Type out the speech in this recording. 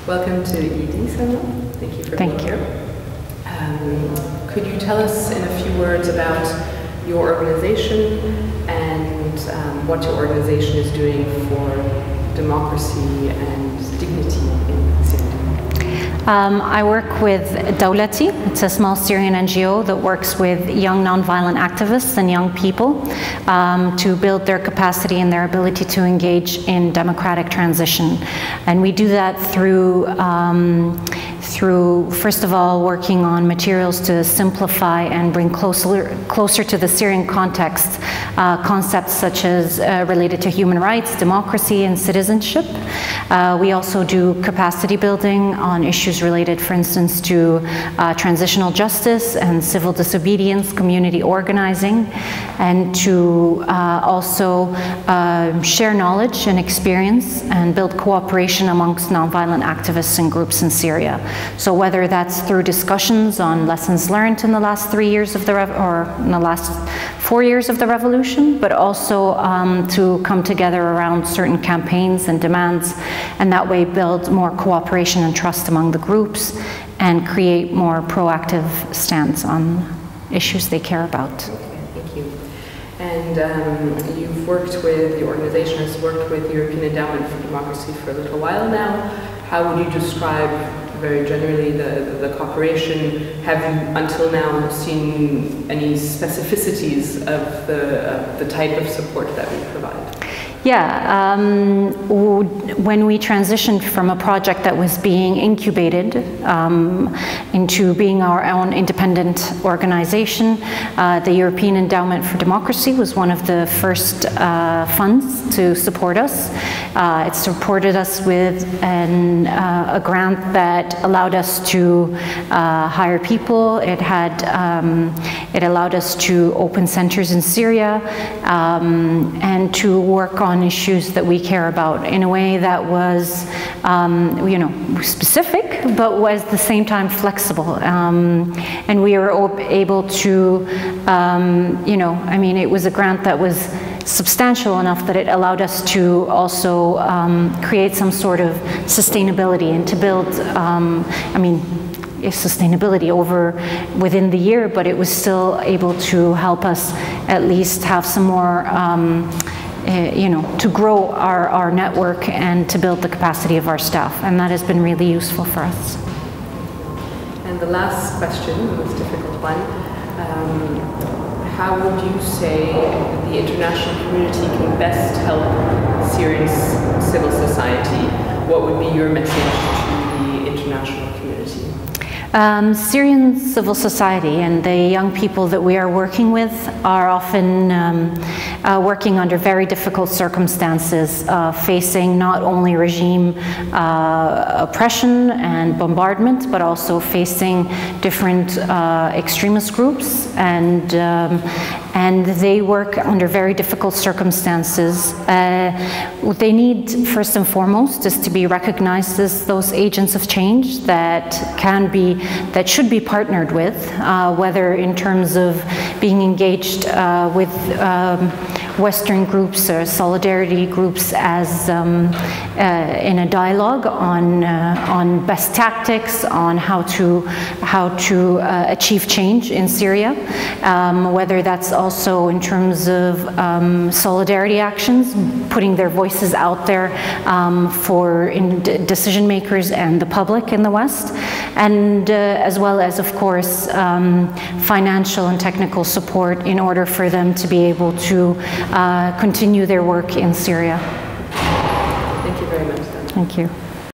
Welcome to ED, Salma. Thank you for being here. Could you tell us in a few words about your organization and what your organization is doing for democracy and dignity in Syria? I work with Dawlaty. It's a small Syrian NGO that works with young nonviolent activists and young people to build their capacity and their ability to engage in democratic transition. And we do that through first of all, working on materials to simplify and bring closer to the Syrian context concepts such as related to human rights, democracy, and citizenship. We also do capacity building on issues related, for instance, to transitional justice and civil disobedience, community organizing, and to also share knowledge and experience and build cooperation amongst nonviolent activists and groups in Syria. So whether that's through discussions on lessons learned in the last 3 years of the in the last 4 years of the revolution, but also to come together around certain campaigns and demands, and that way build more cooperation and trust among the groups and create more proactive stance on issues they care about. Okay, thank you. And you've worked with, the organization has worked with the European Endowment for Democracy for a little while now. How would you describe very generally the cooperation? Have you until now seen any specificities of the type of support that we provide? Yeah, when we transitioned from a project that was being incubated into being our own independent organization, the European Endowment for Democracy was one of the first funds to support us. It supported us with a grant that allowed us to hire people. It allowed us to open centers in Syria and to work on issues that we care about in a way that was, specific, but was at the same time flexible. And we were able to, it was a grant that was substantial enough that it allowed us to also create some sort of sustainability and to build, sustainability within the year, but it was still able to help us at least have some more to grow our network and to build the capacity of our staff, and that has been really useful for us. And the last question, the most difficult one, how would you say the international community can best help Syrian civil society? What would be your message to the international community? Syrian civil society and the young people that we are working with are often working under very difficult circumstances, facing not only regime oppression and bombardment, but also facing different extremist groups, and they work under very difficult circumstances. What they need, first and foremost, is to be recognized as those agents of change that should be partnered with, whether in terms of being engaged with Western groups or solidarity groups as in a dialogue on best tactics, on how to achieve change in Syria, whether that's also in terms of solidarity actions, putting their voices out there for decision makers and the public in the West, and as well as, of course, financial and technical support in order for them to be able to continue their work in Syria. Thank you very much. Thank you.